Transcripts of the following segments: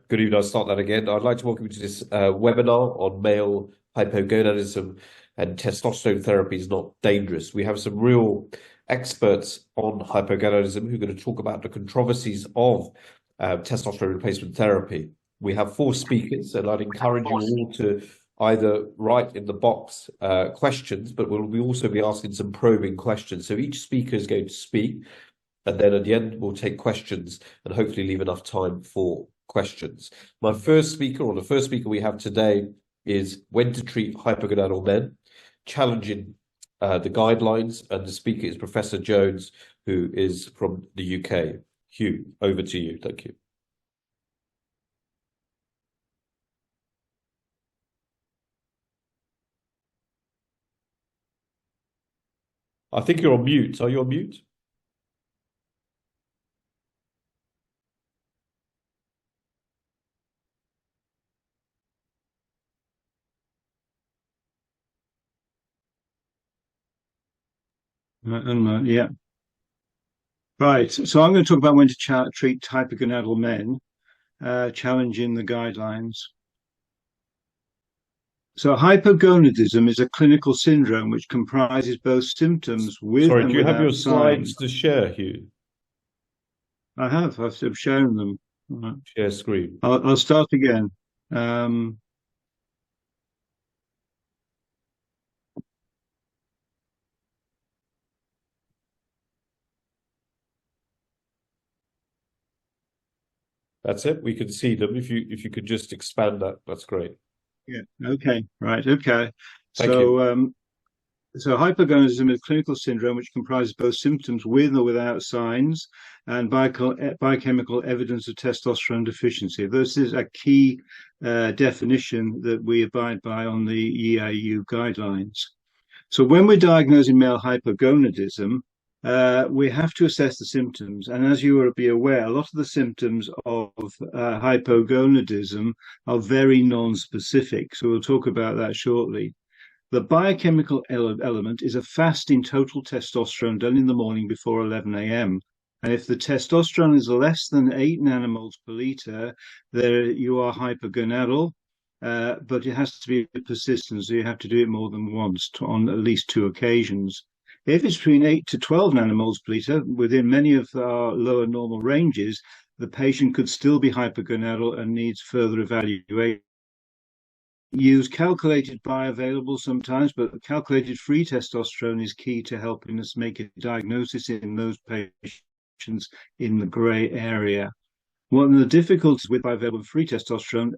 Good evening. I'll start that again. I'd like to welcome you to this webinar on male hypogonadism and testosterone therapy is not dangerous. We have some real experts on hypogonadism who are going to talk about the controversies of testosterone replacement therapy. We have 4 speakers, and I'd encourage you all to either write in the box questions, but we'll also be asking some probing questions. So each speaker is going to speak, and then at the end, we'll take questions and hopefully leave enough time for questions. The first speaker we have today is when to treat hypogonadal men, challenging the guidelines, and the speaker is Professor Jones, who is from the UK. Hugh, over to you. Thank you. I think you're on mute. Are you on mute? Yeah. Right. So I'm going to talk about when to treat hypogonadal men, challenging the guidelines. So hypogonadism is a clinical syndrome which comprises both symptoms with Sorry, and do you have your signs. slides to share, Hugh? I have. I've shown them. Right. Share screen. I'll start again. That's it. We can see them. If you could just expand that, that's great. Yeah. Okay. Right. Okay. Thank you. So hypogonadism is a clinical syndrome which comprises both symptoms with or without signs and biochemical evidence of testosterone deficiency. This is a key definition that we abide by on the EAU guidelines. So when we're diagnosing male hypogonadism, we have to assess the symptoms. And as you will be aware, a lot of the symptoms of hypogonadism are very non-specific. So we'll talk about that shortly. The biochemical element is a fasting total testosterone done in the morning before 11 a.m. And if the testosterone is less than 8 nanomoles per liter, there you are hypogonadal, but it has to be persistent, so you have to do it more than once on at least 2 occasions. If it's between 8 to 12 nanomoles per liter, within many of our lower normal ranges, the patient could still be hypogonadal and needs further evaluation. Use calculated bioavailable sometimes, but calculated free testosterone is key to helping us make a diagnosis in those patients in the grey area. One of the difficulties with bioavailable free testosterone,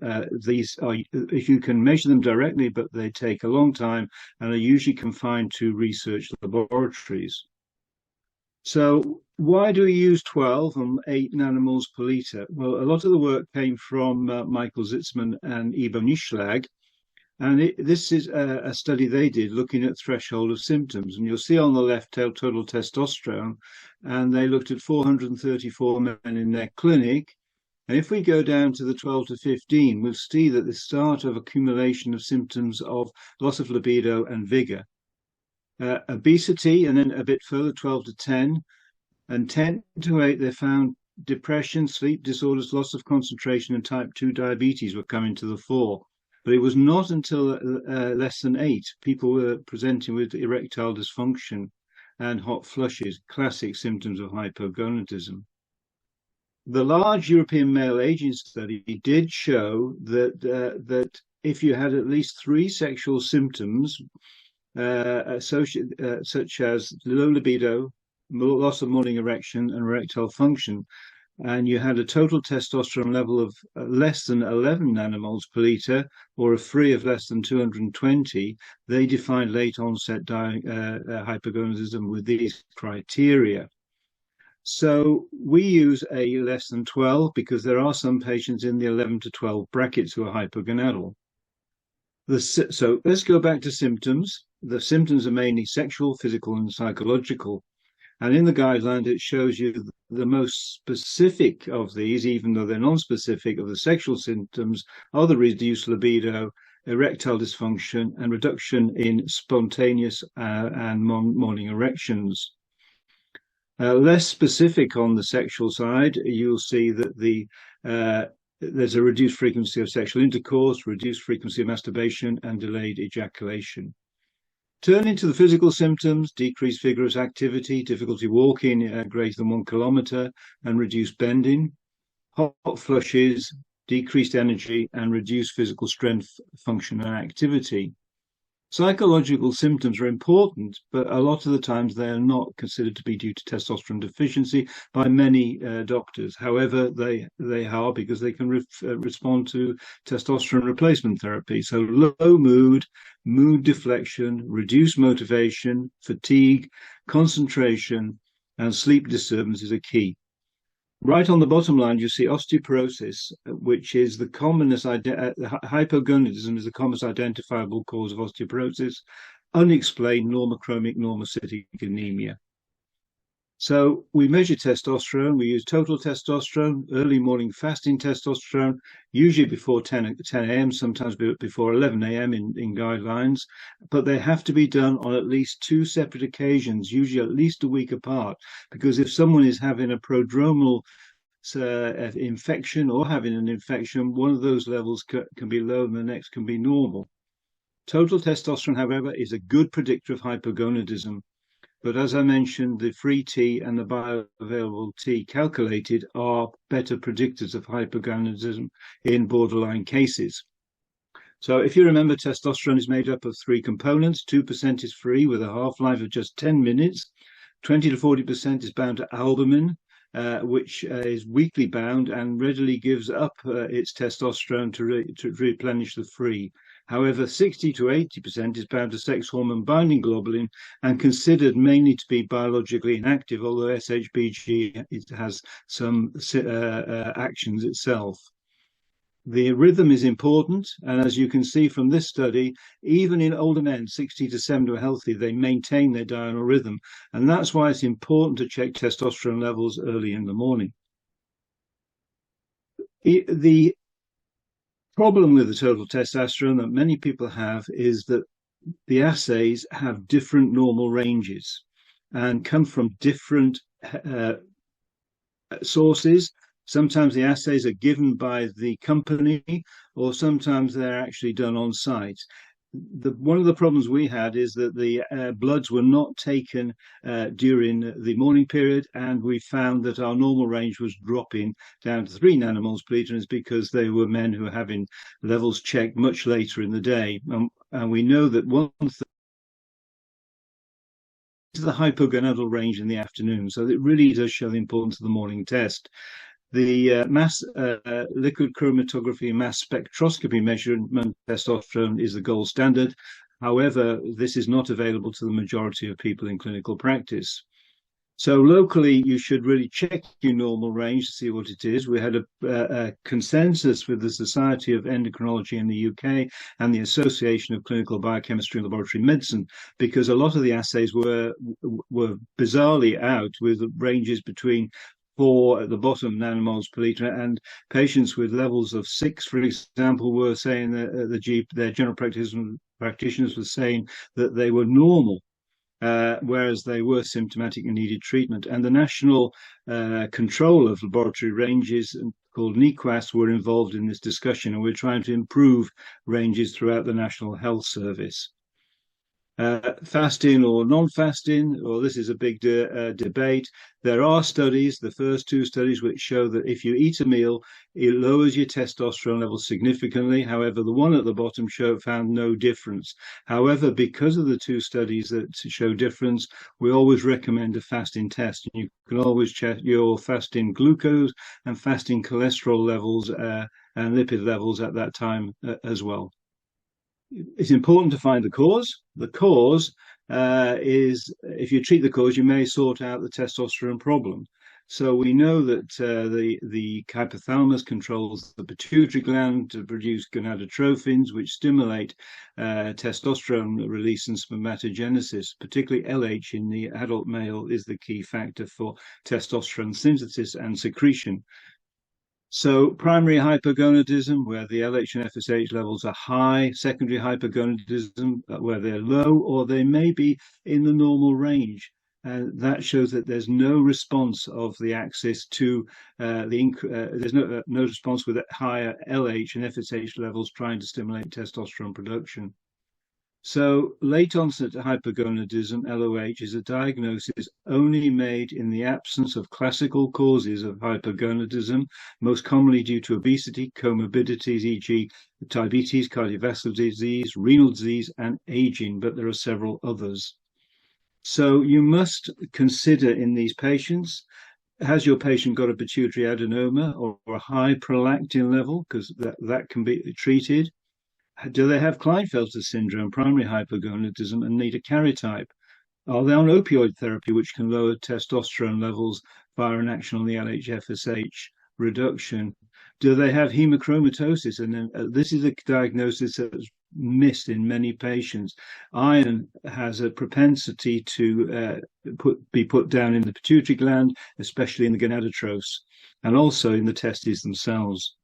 these are, if you can measure them directly, but they take a long time and are usually confined to research laboratories. So why do we use 12 and 8 nanomoles per liter? Well, a lot of the work came from Michael Zitzman and Ibo Nischlag. And this is a study they did looking at threshold of symptoms. And you'll see on the left total testosterone, and they looked at 434 men in their clinic. And if we go down to the 12 to 15, we'll see that the start of accumulation of symptoms of loss of libido and vigor. Obesity, and then a bit further, 12 to 10. And 10 to 8, they found depression, sleep disorders, loss of concentration, and type 2 diabetes were coming to the fore. But it was not until less than 8 people were presenting with erectile dysfunction and hot flushes, classic symptoms of hypogonadism. The large European male aging study did show that if you had at least 3 sexual symptoms, such as low libido, loss of morning erection, and erectile function, and you had a total testosterone level of less than 11 nanomoles per liter or a free of less than 220, they defined late onset hypogonadism with these criteria. So we use a less than 12 because there are some patients in the 11 to 12 brackets who are hypogonadal. So let's go back to symptoms. The symptoms are mainly sexual, physical, and psychological. And in the guideline, it shows you the most specific of these, even though they're non-specific, of the sexual symptoms are the reduced libido, erectile dysfunction, and reduction in spontaneous and morning erections. Less specific on the sexual side, you'll see that the there's a reduced frequency of sexual intercourse, reduced frequency of masturbation, and delayed ejaculation. Turning to the physical symptoms, decreased vigorous activity, difficulty walking greater than 1 kilometer, and reduced bending, hot flushes, decreased energy, and reduced physical strength, function, and activity. Psychological symptoms are important, but a lot of the times they are not considered to be due to testosterone deficiency by many doctors. However, they are, because they can respond to testosterone replacement therapy. So low mood, mood deflection, reduced motivation, fatigue, concentration, and sleep disturbances are key. Right on the bottom line, you see osteoporosis, which is the commonest, hypogonadism is the commonest identifiable cause of osteoporosis, unexplained normochromic normocytic anemia. So we measure testosterone, we use total testosterone, early morning fasting testosterone, usually before 10 a.m., sometimes before 11 a.m. in guidelines, but they have to be done on at least 2 separate occasions, usually at least a week apart, because if someone is having a prodromal infection or having an infection, one of those levels can be low and the next can be normal. Total testosterone, however, is a good predictor of hypogonadism. But as I mentioned, the free T and the bioavailable T calculated are better predictors of hypogonadism in borderline cases. So if you remember, testosterone is made up of 3 components. 2% is free with a half-life of just 10 minutes. 20 to 40% is bound to albumin, which is weakly bound and readily gives up its testosterone to replenish the free. However, 60 to 80% is bound to sex hormone binding globulin and considered mainly to be biologically inactive, although SHBG has some actions itself. The rhythm is important, and as you can see from this study, even in older men, 60 to 70 who are healthy, they maintain their diurnal rhythm, and that's why it's important to check testosterone levels early in the morning. The problem with the total testosterone that many people have is that the assays have different normal ranges and come from different sources. Sometimes the assays are given by the company, or sometimes they're actually done on site. One of the problems we had is that the bloods were not taken during the morning period, and we found that our normal range was dropping down to 3 nanomoles per liter, because they were men who were having levels checked much later in the day. And we know that the hypogonadal range in the afternoon. So it really does show the importance of the morning test. The mass liquid chromatography and mass spectroscopy measurement testosterone is the gold standard. However, this is not available to the majority of people in clinical practice. So locally, you should really check your normal range to see what it is. We had a consensus with the Society of Endocrinology in the UK and the Association of Clinical Biochemistry and Laboratory Medicine, because a lot of the assays were bizarrely out with ranges between 4 at the bottom nanomoles per liter, and patients with levels of 6, for example, were saying that their general practitioners were saying that they were normal, whereas they were symptomatic and needed treatment. And the National Control of Laboratory Ranges, called NEQAS, were involved in this discussion, and we're trying to improve ranges throughout the National Health Service. Fasting or non-fasting, well, this is a big debate. There are studies, the first 2 studies, which show that if you eat a meal, it lowers your testosterone levels significantly. However, the one at the bottom found no difference. However, because of the 2 studies that show difference, we always recommend a fasting test. You can always check your fasting glucose and fasting cholesterol levels and lipid levels at that time as well. It's important to find the cause. The cause is, if you treat the cause, you may sort out the testosterone problem. So we know that the hypothalamus controls the pituitary gland to produce gonadotrophins, which stimulate testosterone release and spermatogenesis. Particularly LH in the adult male is the key factor for testosterone synthesis and secretion. So primary hypogonadism, where the LH and FSH levels are high, secondary hypogonadism, where they're low, or they may be in the normal range. And that shows that there's no response of the axis to there's no response with higher LH and FSH levels trying to stimulate testosterone production. So late onset hypogonadism, LOH, is a diagnosis only made in the absence of classical causes of hypogonadism, most commonly due to obesity, comorbidities, e.g. diabetes, cardiovascular disease, renal disease, and aging, but there are several others. So you must consider in these patients, has your patient got a pituitary adenoma or a high prolactin level, because that can be treated? Do they have Klinefelter syndrome, primary hypogonadism, and need a karyotype? Are they on opioid therapy, which can lower testosterone levels via an action on the LH-FSH reduction? Do they have hemochromatosis? And then, this is a diagnosis that's missed in many patients. Iron has a propensity to be put down in the pituitary gland, especially in the gonadotropes, and also in the testes themselves.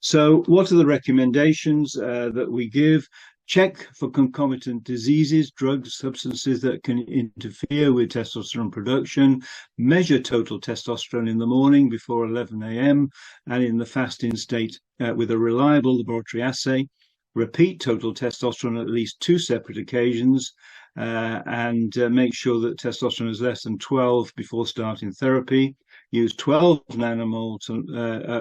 So what are the recommendations that we give? Check for concomitant diseases, drugs, substances that can interfere with testosterone production. Measure total testosterone in the morning before 11 a.m. and in the fasting state with a reliable laboratory assay. Repeat total testosterone at least 2 separate occasions and make sure that testosterone is less than 12 before starting therapy. Use 12 nanomole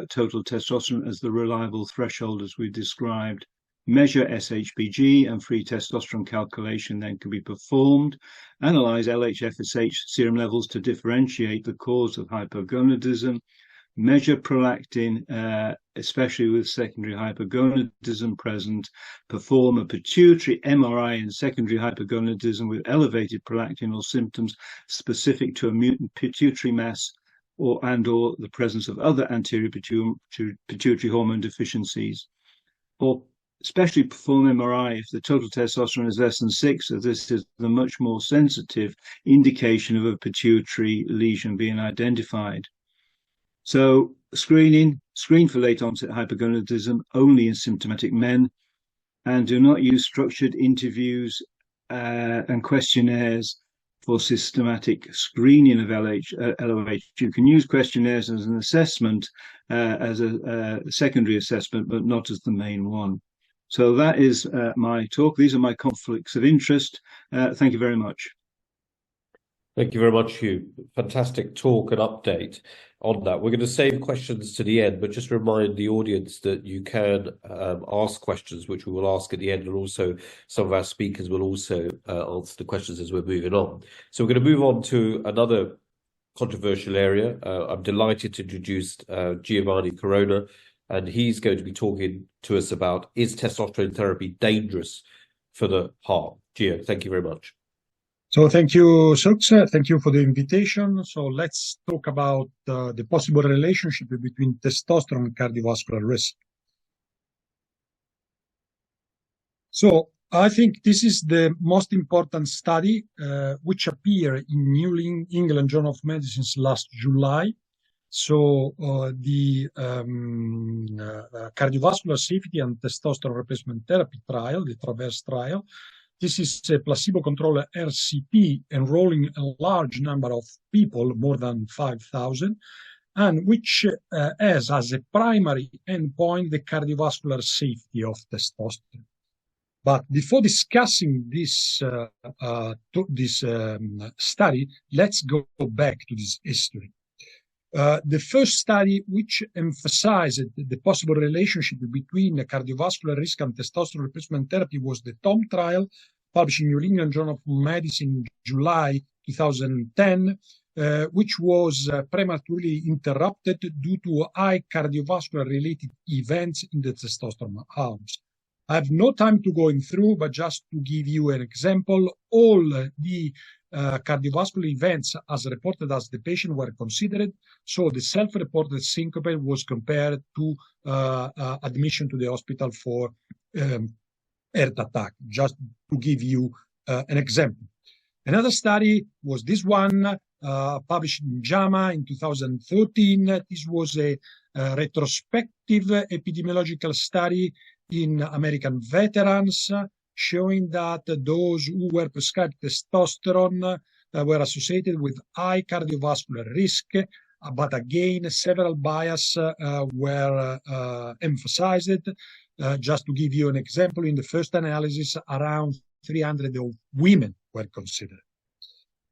total testosterone as the reliable threshold as we described. Measure SHBG and free testosterone calculation then can be performed. Analyze LH-FSH serum levels to differentiate the cause of hypogonadism. Measure prolactin, especially with secondary hypogonadism present. Perform a pituitary MRI in secondary hypogonadism with elevated prolactin or symptoms specific to a mutant pituitary mass or the presence of other anterior pituitary hormone deficiencies. Or especially perform MRI if the total testosterone is less than 6, as this is the much more sensitive indication of a pituitary lesion being identified. So screen for late onset hypogonadism only in symptomatic men, and do not use structured interviews and questionnaires for systematic screening of LOH. You can use questionnaires as an assessment, as a secondary assessment, but not as the main one. So that is my talk. These are my conflicts of interest. Thank you very much. Thank you very much, Hugh. Fantastic talk and update on that. We're going to save questions to the end, but just remind the audience that you can ask questions, which we will ask at the end, and also some of our speakers will also answer the questions as we're moving on. So we're going to move on to another controversial area. I'm delighted to introduce Giovanni Corona, and he's going to be talking to us about, is testosterone therapy dangerous for the heart? Gio, thank you very much. So thank you, Sux. Thank you for the invitation. So let's talk about the possible relationship between testosterone and cardiovascular risk. So I think this is the most important study which appeared in New England Journal of Medicine last July. So the cardiovascular safety and testosterone replacement therapy trial, the TRAVERSE trial. This is a placebo-controlled RCT enrolling a large number of people, more than 5,000, and which has as a primary endpoint the cardiovascular safety of testosterone. But before discussing this study, let's go back to this history. The first study which emphasized the possible relationship between cardiovascular risk and testosterone replacement therapy was the TOM trial, published in New England Journal of Medicine in July 2010, which was prematurely interrupted due to high cardiovascular-related events in the testosterone arms. I have no time to go through, but just to give you an example, all the cardiovascular events as reported as the patient were considered. So the self-reported syncope was compared to admission to the hospital for heart attack, just to give you an example. Another study was this one, published in JAMA in 2013. This was a retrospective epidemiological study in American veterans, showing that those who were prescribed testosterone were associated with high cardiovascular risk, but again, several biases were emphasized. Just to give you an example, in the first analysis, around 300 of women were considered.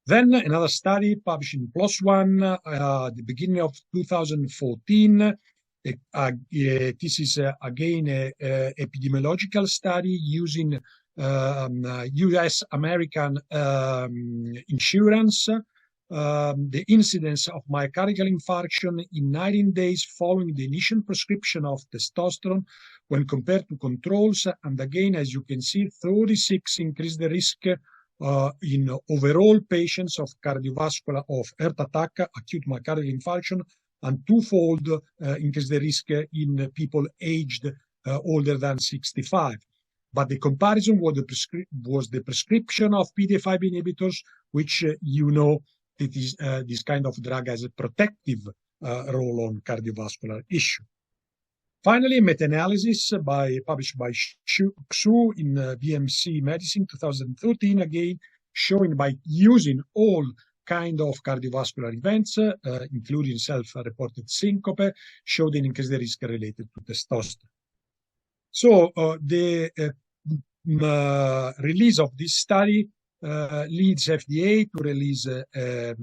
Then another study published in PLOS ONE at the beginning of 2014. This is again an epidemiological study using US American insurance. The incidence of myocardial infarction in 19 days following the initial prescription of testosterone when compared to controls. And again, as you can see, 36 increased the risk in overall patients of cardiovascular, of heart attack, acute myocardial infarction, and twofold increased the risk in people aged older than 65. But the comparison was the prescription of PDE5 inhibitors, which you know it is this kind of drug has a protective role on cardiovascular issue. Finally, a meta-analysis published by Xu in BMC Medicine 2013, again showing by using all kind of cardiovascular events, including self-reported syncope, showed an increased risk related to testosterone. So the release of this study leads FDA to release a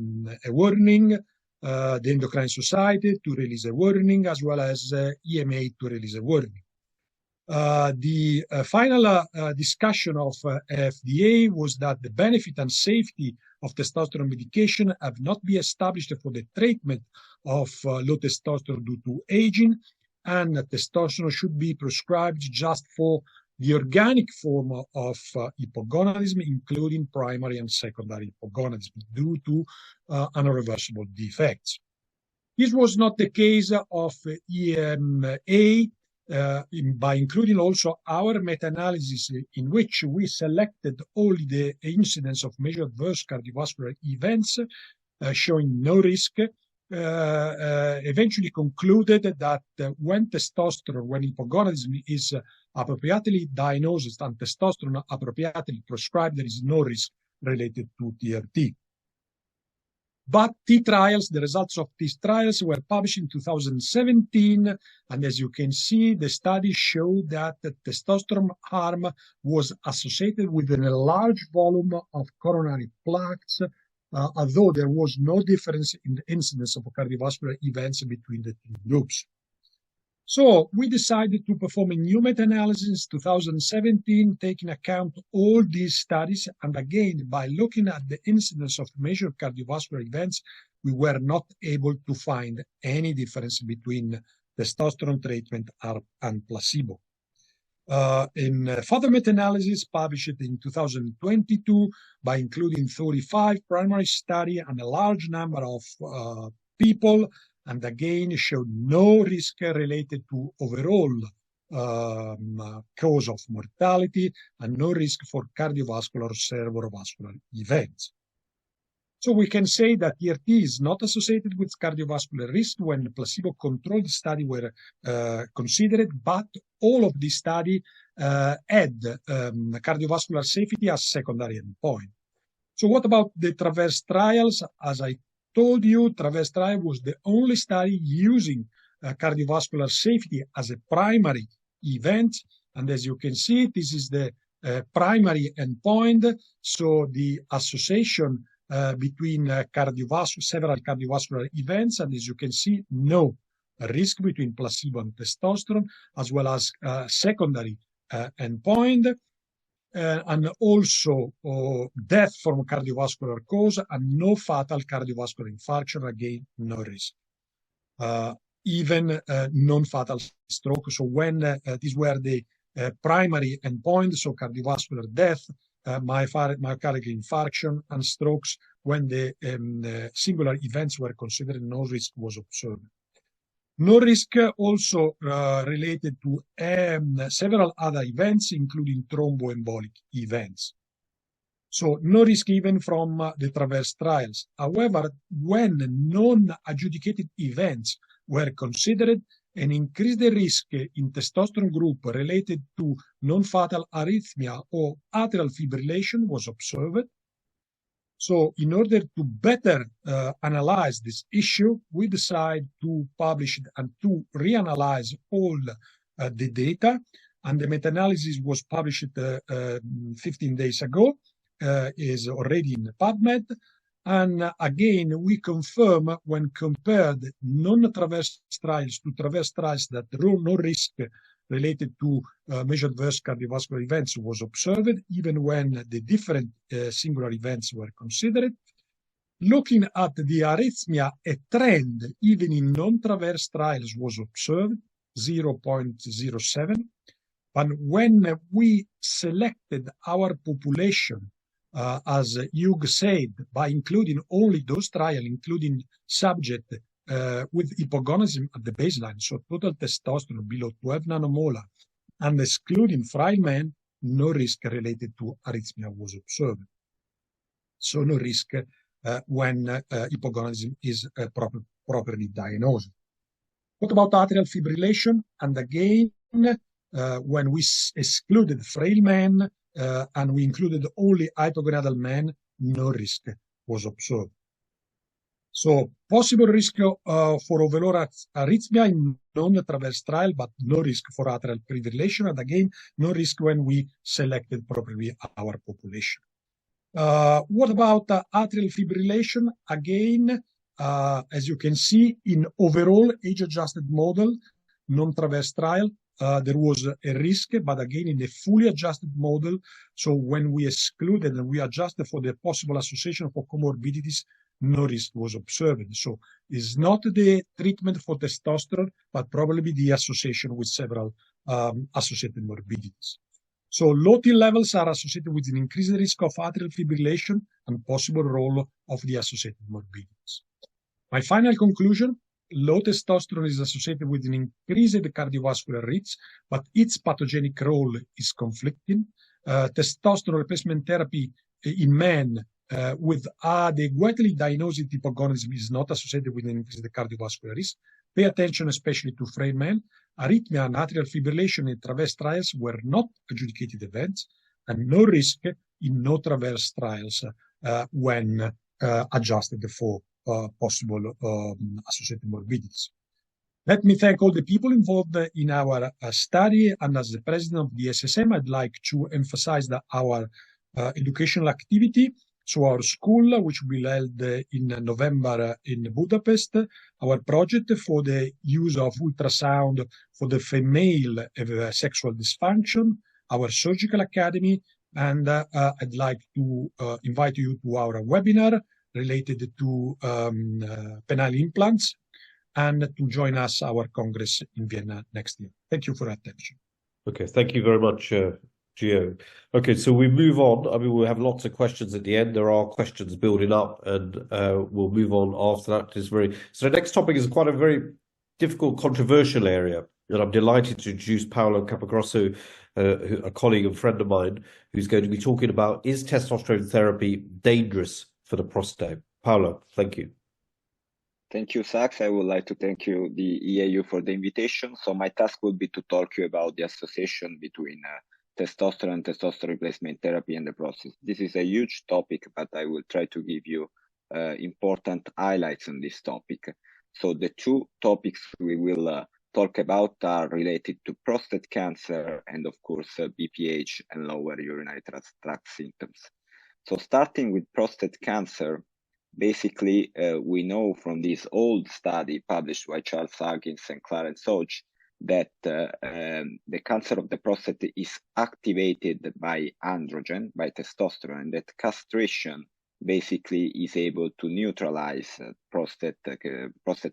warning, the Endocrine Society to release a warning, as well as EMA to release a warning. The final discussion of FDA was that the benefit and safety of testosterone medication have not been established for the treatment of low testosterone due to aging, and testosterone should be prescribed just for the organic form of hypogonadism, including primary and secondary hypogonadism, due to irreversible defects. This was not the case of EMA, by including also our meta-analysis in which we selected only the incidence of major adverse cardiovascular events, showing no risk, eventually concluded that when hypogonadism is appropriately diagnosed and testosterone appropriately prescribed, there is no risk related to TRT. But the results of these trials were published in 2017, and as you can see, the study showed that the testosterone harm was associated with a large volume of coronary plaques, although there was no difference in the incidence of cardiovascular events between the two groups. So we decided to perform a new meta-analysis in 2017, taking account all these studies. And again, by looking at the incidence of major cardiovascular events, we were not able to find any difference between testosterone treatment and placebo. In further meta-analysis published in 2022 by including 35 primary studies and a large number of people, and again showed no risk related to overall cause of mortality and no risk for cardiovascular or cerebrovascular events. So we can say that TRT is not associated with cardiovascular risk when placebo-controlled studies were considered, but all of these studies had cardiovascular safety as secondary endpoint. So what about the TRAVERSE trials? As I told you, TRAVERSE trial was the only study using cardiovascular safety as a primary event. And as you can see, this is the primary endpoint. So the association between several cardiovascular events, and as you can see, no risk between placebo and testosterone, as well as secondary endpoint, and also death from cardiovascular cause and no fatal cardiovascular infarction, again, no risk. Even non-fatal stroke. So when these were the primary endpoints, so cardiovascular death, myocardial infarction, and strokes, when the singular events were considered, no risk was observed. No risk also related to several other events, including thromboembolic events. So no risk even from the TRAVERSE trials. However, when non-adjudicated events were considered, an increased risk in testosterone group related to non-fatal arrhythmia or atrial fibrillation was observed. So in order to better analyze this issue, we decide to publish it and to reanalyze all the data. And the meta-analysis was published 15 days ago, is already in PubMed. And again, we confirm when compared non-traverse trials to traverse trials that no risk related to major adverse cardiovascular events was observed, even when the different singular events were considered. Looking at the arrhythmia, a trend even in non-traverse trials was observed, 0.07. But when we selected our population, as Hugh said, by including only those trials, including subjects with hypogonadism at the baseline, so total testosterone below 12 nanomolar, and excluding frail men, no risk related to arrhythmia was observed. So no risk when hypogonadism is properly diagnosed. What about atrial fibrillation? And again, when we excluded frail men and we included only hypogonadal men, no risk was observed. So possible risk for overall arrhythmia in non-traverse trial, but no risk for atrial fibrillation, and again, no risk when we selected properly our population. What about atrial fibrillation? Again, as you can see, in overall age-adjusted model, non-traverse trial, there was a risk, but again, in a fully adjusted model, so when we excluded and we adjusted for the possible association for comorbidities, no risk was observed. So it's not the treatment for testosterone, but probably the association with several associated morbidities. So low T levels are associated with an increased risk of atrial fibrillation and possible role of the associated morbidities. My final conclusion, low testosterone is associated with an increased cardiovascular risks, but its pathogenic role is conflicting. Testosterone replacement therapy in men with adequately diagnosed hypogonadism is not associated with an increased cardiovascular risk. Pay attention especially to frail men. Arrhythmia and atrial fibrillation in traverse trials were not adjudicated events, and no risk in no traverse trials when adjusted for possible associated morbidities. Let me thank all the people involved in our study, and as the president of the SSM, I'd like to emphasize that our educational activity. So our school, which will be held in November in Budapest, our project for the use of ultrasound for the female sexual dysfunction, our surgical academy, and I'd like to invite you to our webinar related to penile implants, and to join us our Congress in Vienna next year. Thank you for your attention. Okay, thank you very much, Gio. Okay, so we move on. I mean, we'll have lots of questions at the end. There are questions building up, and we'll move on after that. So the next topic is quite a very difficult, controversial area, and I'm delighted to introduce Paolo Capogrosso, a colleague and friend of mine, who's going to be talking about, is testosterone therapy dangerous for the prostate? Paolo, thank you. Thank you, Sachs. I would like to thank you, the EAU, for the invitation. So my task will be to talk to you about the association between testosterone and testosterone replacement therapy and the prostate. This is a huge topic, but I will try to give you important highlights on this topic. So the two topics we will talk about are related to prostate cancer and, of course, BPH and lower urinary tract symptoms. So starting with prostate cancer, basically, we know from this old study published by Charles Huggins and Clarence Hodge that the cancer of the prostate is activated by androgen, by testosterone, and that castration basically is able to neutralize prostate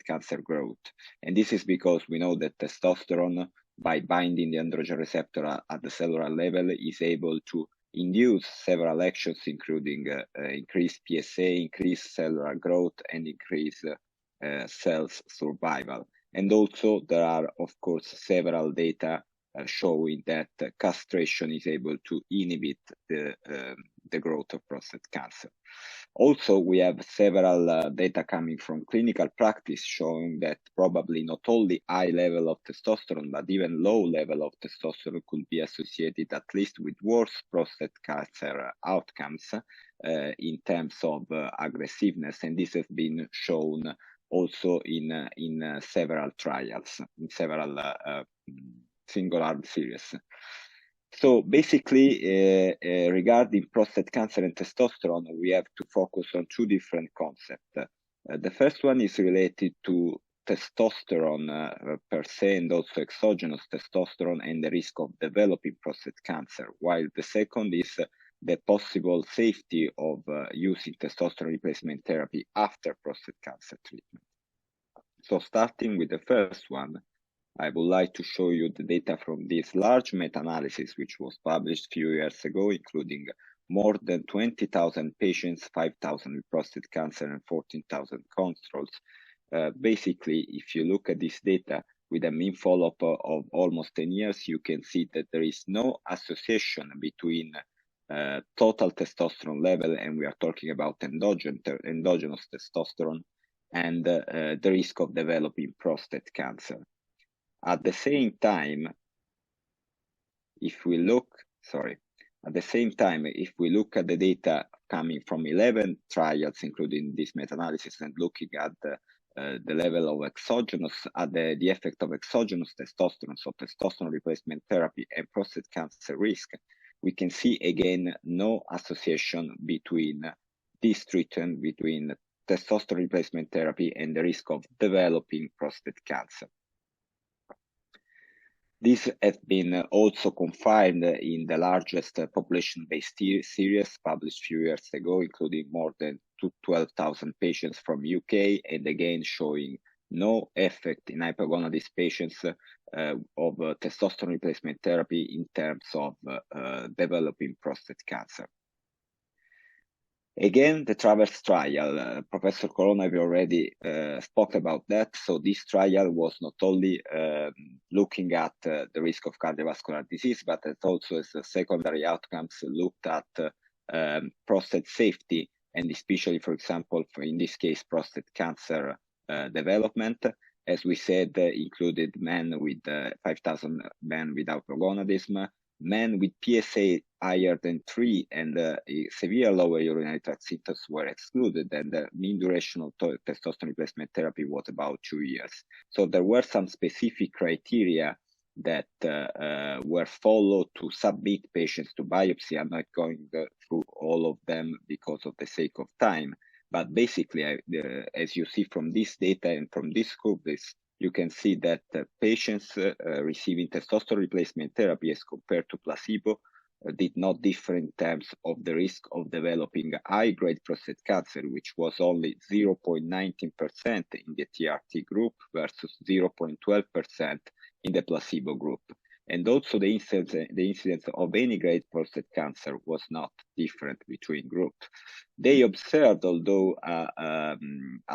cancer growth. And this is because we know that testosterone, by binding the androgen receptor at the cellular level, is able to induce several actions, including increased PSA, increased cellular growth, and increased cells survival. And also there are, of course, several data showing that castration is able to inhibit the growth of prostate cancer. Also, we have several data coming from clinical practice showing that probably not only high level of testosterone, but even low level of testosterone could be associated at least with worse prostate cancer outcomes in terms of aggressiveness, and this has been shown also in several trials, in several single-arm series. So basically, regarding prostate cancer and testosterone, we have to focus on two different concepts. The first one is related to testosterone per se, and also exogenous testosterone and the risk of developing prostate cancer, while the second is the possible safety of using testosterone replacement therapy after prostate cancer treatment. So starting with the first one, I would like to show you the data from this large meta-analysis, which was published a few years ago, including more than 20,000 patients, 5,000 with prostate cancer and 14,000 controls. Basically, if you look at this data with a mean follow-up of almost 10 years, you can see that there is no association between total testosterone level, and we are talking about endogenous testosterone, and the risk of developing prostate cancer. At the same time, if we look at the data coming from 11 trials, including this meta-analysis, and looking at the level of exogenous, the effect of exogenous testosterone, so testosterone replacement therapy and prostate cancer risk, we can see again no association between this treatment, between testosterone replacement therapy and the risk of developing prostate cancer. This has been also confirmed in the largest population-based series published a few years ago, including more than 12,000 patients from UK, and again showing no effect in hypogonadist patients of testosterone replacement therapy in terms of developing prostate cancer. Again, the TRAVERSE trial, Professor Corona already spoke about that. So this trial was not only looking at the risk of cardiovascular disease, but it also as secondary outcomes looked at prostate safety, and especially, for example, in this case, prostate cancer development. As we said, included men with 5,000 men with hypogonadism, men with PSA higher than 3 and severe lower urinary tract symptoms were excluded, and the mean duration of testosterone replacement therapy was about 2 years. So there were some specific criteria that were followed to submit patients to biopsy. I'm not going through all of them because of the sake of time, but basically, as you see from this data and from this group, you can see that patients receiving testosterone replacement therapy as compared to placebo did not differ in terms of the risk of developing high-grade prostate cancer, which was only 0.19% in the TRT group versus 0.12% in the placebo group. And also the incidence of any grade prostate cancer was not different between groups. They observed, although a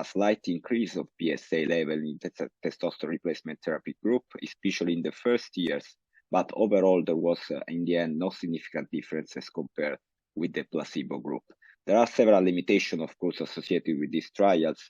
slight increase of PSA level in the testosterone replacement therapy group, especially in the first years, but overall there was in the end no significant difference as compared with the placebo group. There are several limitations, of course, associated with these trials.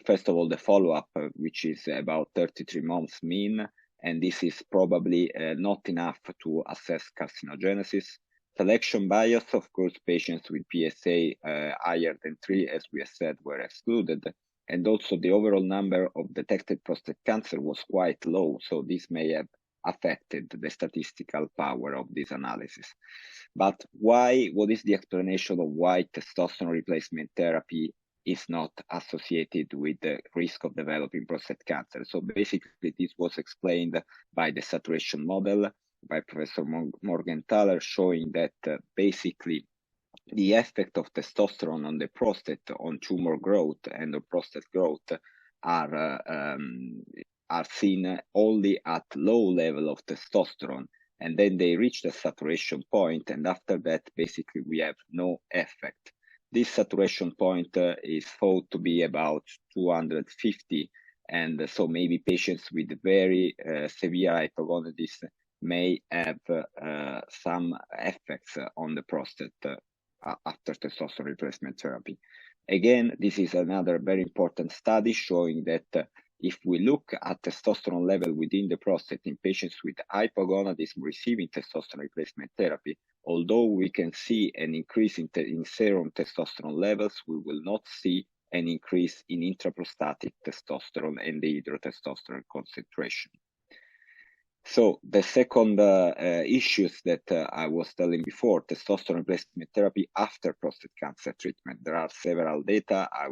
First of all, the follow-up, which is about 33 months mean, and this is probably not enough to assess carcinogenesis. Selection bias, of course, patients with PSA higher than 3, as we have said, were excluded. And also the overall number of detected prostate cancer was quite low, so this may have affected the statistical power of this analysis. But why? What is the explanation of why testosterone replacement therapy is not associated with the risk of developing prostate cancer? So basically, this was explained by the saturation model by Professor Morgenthaler, showing that basically the effect of testosterone on the prostate, on tumor growth and on prostate growth are seen only at low level of testosterone, and then they reach the saturation point, and after that, basically, we have no effect. This saturation point is thought to be about 250, and so maybe patients with very severe hypogonadism may have some effects on the prostate after testosterone replacement therapy. Again, this is another very important study showing that if we look at testosterone level within the prostate in patients with hypogonadism receiving testosterone replacement therapy, although we can see an increase in serum testosterone levels, we will not see an increase in intraprostatic testosterone and the hydrotestosterone concentration. So the second issues that I was telling before, testosterone replacement therapy after prostate cancer treatment. There are several data. I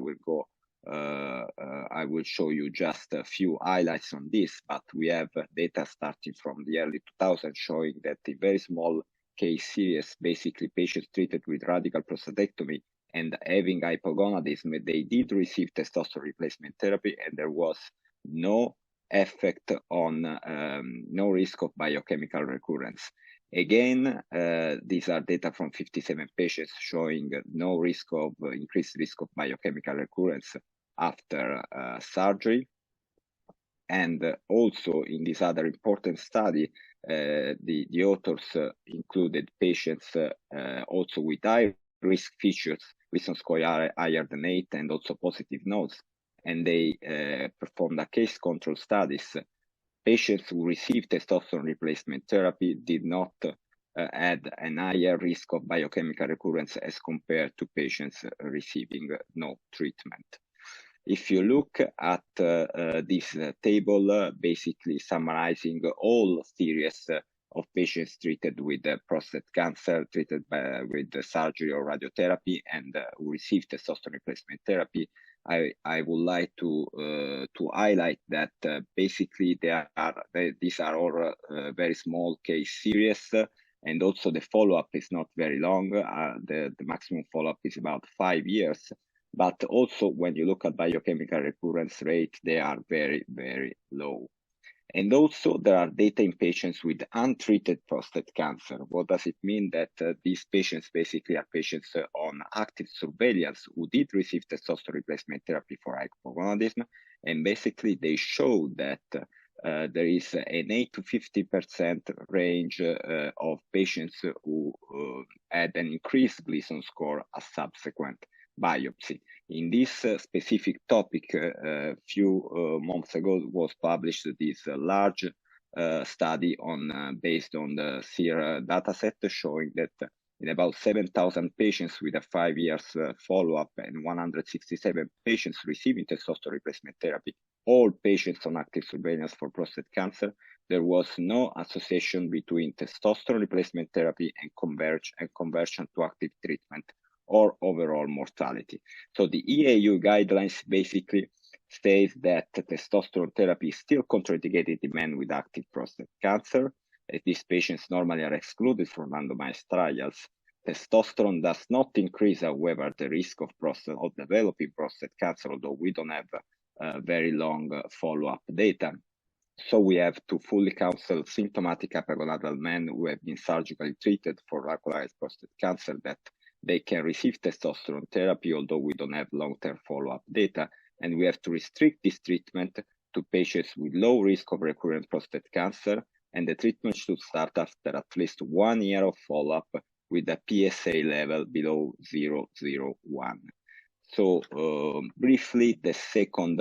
will show you just a few highlights on this, but we have data starting from the early 2000s showing that in very small case series, basically patients treated with radical prostatectomy and having hypogonadism, they did receive testosterone replacement therapy, and there was no effect on no risk of biochemical recurrence. Again, these are data from 57 patients showing no risk of increased risk of biochemical recurrence after surgery. And also in this other important study, the authors included patients also with high risk features, Wilson score higher than 8 and also positive nodes. And they performed a case control studies. Patients who received testosterone replacement therapy did not had a higher risk of biochemical recurrence as compared to patients receiving no treatment. If you look at this table, basically summarizing all series of patients treated with prostate cancer, treated with surgery or radiotherapy, and who received testosterone replacement therapy, I would like to highlight that basically these are all very small case series, and also the follow-up is not very long. The maximum follow-up is about 5 years. But also when you look at biochemical recurrence rate, they are very, very low. And also there are data in patients with untreated prostate cancer. What does it mean? That these patients basically are patients on active surveillance who did receive testosterone replacement therapy for hypogonadism. And basically they show that there is an 8 to 50% range of patients who had an increased Gleason score as subsequent biopsy. In this specific topic, a few months ago was published this large study based on the SEER dataset showing that in about 7,000 patients with a 5 years follow-up and 167 patients receiving testosterone replacement therapy, all patients on active surveillance for prostate cancer, there was no association between testosterone replacement therapy and conversion to active treatment or overall mortality. So the EAU guidelines basically state that testosterone therapy is still contraindicated in men with active prostate cancer. These patients normally are excluded from randomized trials. Testosterone does not increase, however, the risk of developing prostate cancer, although we don't have very long follow-up data. So we have to fully counsel symptomatic hypogonadal men who have been surgically treated for localized prostate cancer that they can receive testosterone therapy, although we don't have long-term follow-up data. And we have to restrict this treatment to patients with low risk of recurrent prostate cancer. And the treatment should start after at least 1 year of follow-up with a PSA level below 0.001. So briefly, the second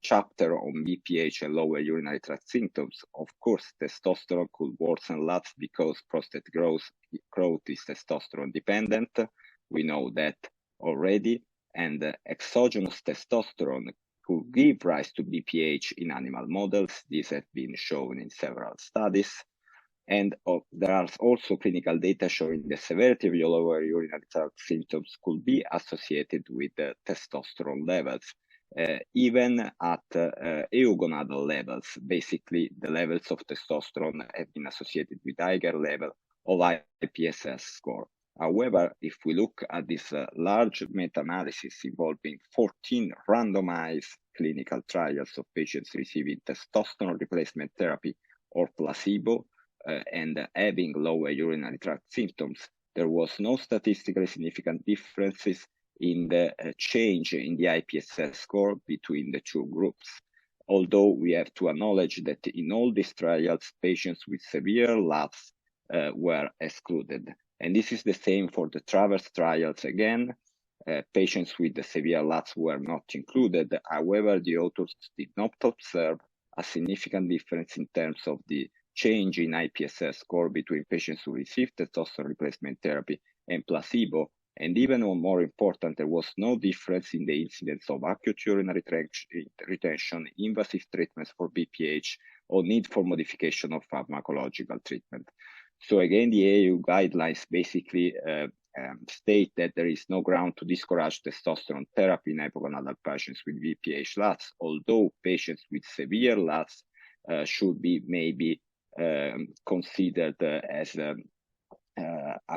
chapter on BPH and lower urinary tract symptoms. Of course, testosterone could worsen LUTS because prostate growth is testosterone dependent. We know that already. And exogenous testosterone could give rise to BPH in animal models. These have been shown in several studies. And there are also clinical data showing the severity of lower urinary tract symptoms could be associated with testosterone levels, even at eugonadal levels. Basically, the levels of testosterone have been associated with higher level of IPSS score. However, if we look at this large meta-analysis involving 14 randomized clinical trials of patients receiving testosterone replacement therapy or placebo, and having lower urinary tract symptoms, there was no statistically significant differences in the change in the IPSS score between the two groups. Although we have to acknowledge that in all these trials, patients with severe LUTS were excluded. And this is the same for the TRAVERSE trials again. Patients with the severe LUTS were not included. However, the authors did not observe a significant difference in terms of the change in IPSS score between patients who received testosterone replacement therapy and placebo. And even more important, there was no difference in the incidence of acute urinary retention, invasive treatments for BPH, or need for modification of pharmacological treatment. So again, the EAU guidelines basically state that there is no ground to discourage testosterone therapy in hypogonadal patients with BPH LUTS, although patients with severe LUTS should be maybe considered as a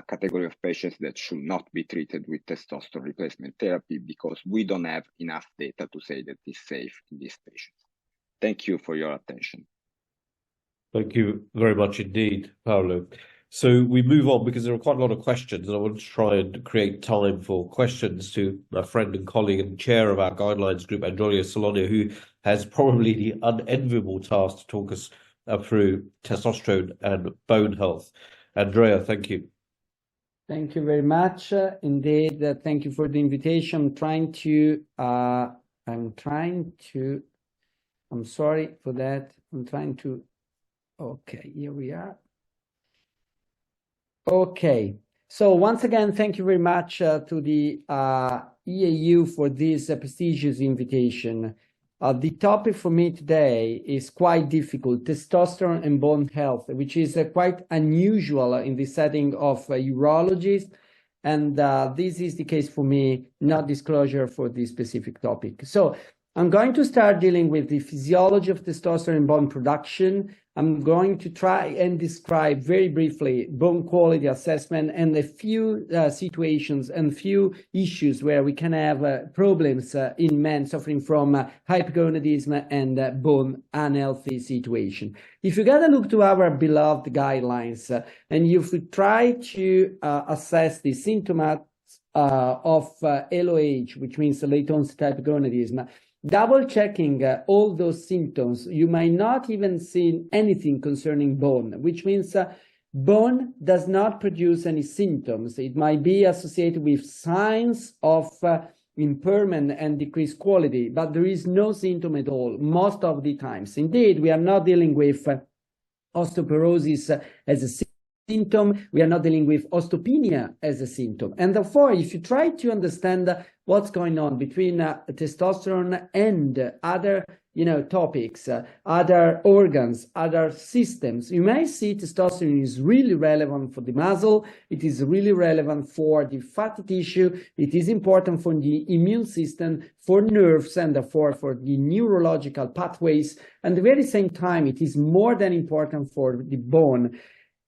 category of patients that should not be treated with testosterone replacement therapy, because we don't have enough data to say that it's safe in these patients. Thank you for your attention. Thank you very much indeed, Paolo. So we move on because there are quite a lot of questions, and I want to try and create time for questions to my friend and colleague and chair of our guidelines group, Andrea Salonia, who has probably the unenviable task to talk us through testosterone and bone health. Andrea, thank you. Thank you very much. Indeed, thank you for the invitation. I'm sorry for that. Okay, here we are. Okay, so once again, thank you very much to the EAU for this prestigious invitation. The topic for me today is quite difficult: testosterone and bone health, which is quite unusual in the setting of urologists. And this is the case for me, not disclosure for this specific topic. So I'm going to start dealing with the physiology of testosterone and bone production. I'm going to try and describe very briefly bone quality assessment and a few situations and few issues where we can have problems in men suffering from hypogonadism and bone unhealthy situation. If you got to look to our beloved guidelines and if we try to assess the symptoms of LOH, which means late onset hypogonadism, double checking all those symptoms, you might not even see anything concerning bone, which means bone does not produce any symptoms. It might be associated with signs of impairment and decreased quality, but there is no symptom at all most of the times. Indeed, we are not dealing with osteoporosis as a symptom. We are not dealing with osteopenia as a symptom. And therefore, if you try to understand what's going on between testosterone and other topics, other organs, other systems, you may see testosterone is really relevant for the muscle. It is really relevant for the fatty tissue. It is important for the immune system, for nerves, and therefore for the neurological pathways. And at the very same time, it is more than important for the bone.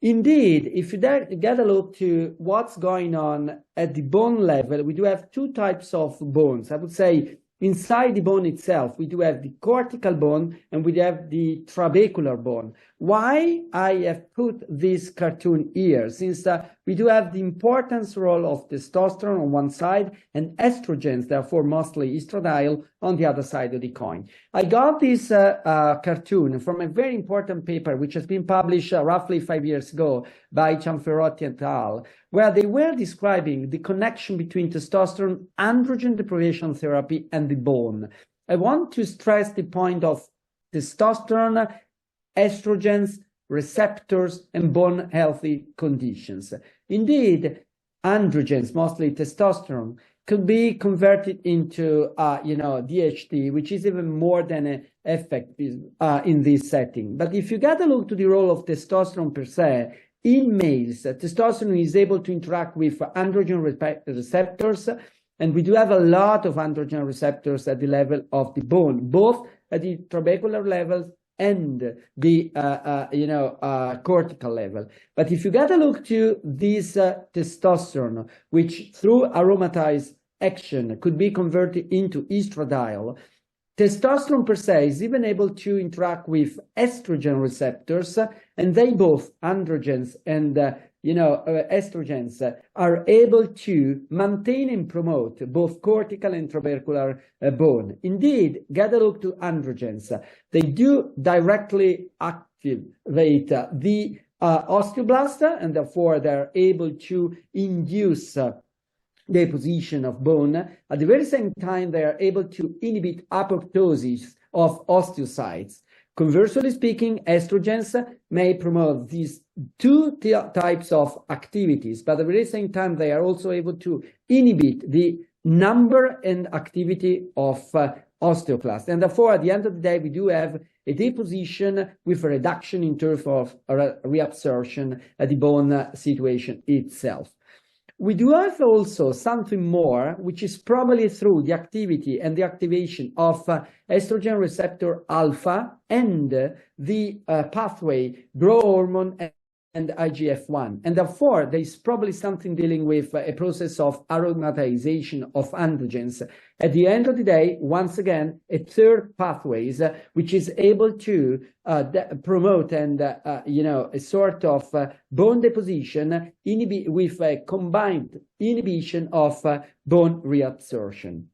Indeed, if you get a look to what's going on at the bone level, we do have two types of bones. I would say inside the bone itself, we do have the cortical bone and we have the trabecular bone. Why I have put this cartoon here? Since we do have the importance role of testosterone on one side and estrogens, therefore mostly estradiol, on the other side of the coin. I got this cartoon from a very important paper which has been published roughly 5 years ago by Cianferrotti et al., where they were describing the connection between testosterone, androgen deprivation therapy, and the bone. I want to stress the point of testosterone, estrogens, receptors, and bone healthy conditions. Indeed, androgens, mostly testosterone, could be converted into, DHT, which is even more than an effect in this setting. But if you got to look to the role of testosterone per se, in males, testosterone is able to interact with androgen receptors, and we do have a lot of androgen receptors at the level of the bone, both at the trabecular level and the cortical level. But if you got to look to this testosterone, which through aromatase action could be converted into estradiol, testosterone per se is even able to interact with estrogen receptors, and they both, androgens and estrogens, are able to maintain and promote both cortical and trabecular bone. Indeed, get a look to androgens. They do directly activate the osteoblast, and therefore they're able to induce deposition of bone. At the very same time, they are able to inhibit apoptosis of osteocytes. Conversely speaking, estrogens may promote these two types of activities, but at the very same time, they are also able to inhibit the number and activity of osteoclasts. And therefore, at the end of the day, we do have a deposition with a reduction in terms of reabsorption at the bone situation itself. We do have also something more, which is probably through the activity and the activation of estrogen receptor alpha and the pathway growth hormone and IGF-1. And therefore, there is probably something dealing with a process of aromatization of androgens. At the end of the day, once again, a third pathways, which is able to promote and, a sort of bone deposition with a combined inhibition of bone reabsorption.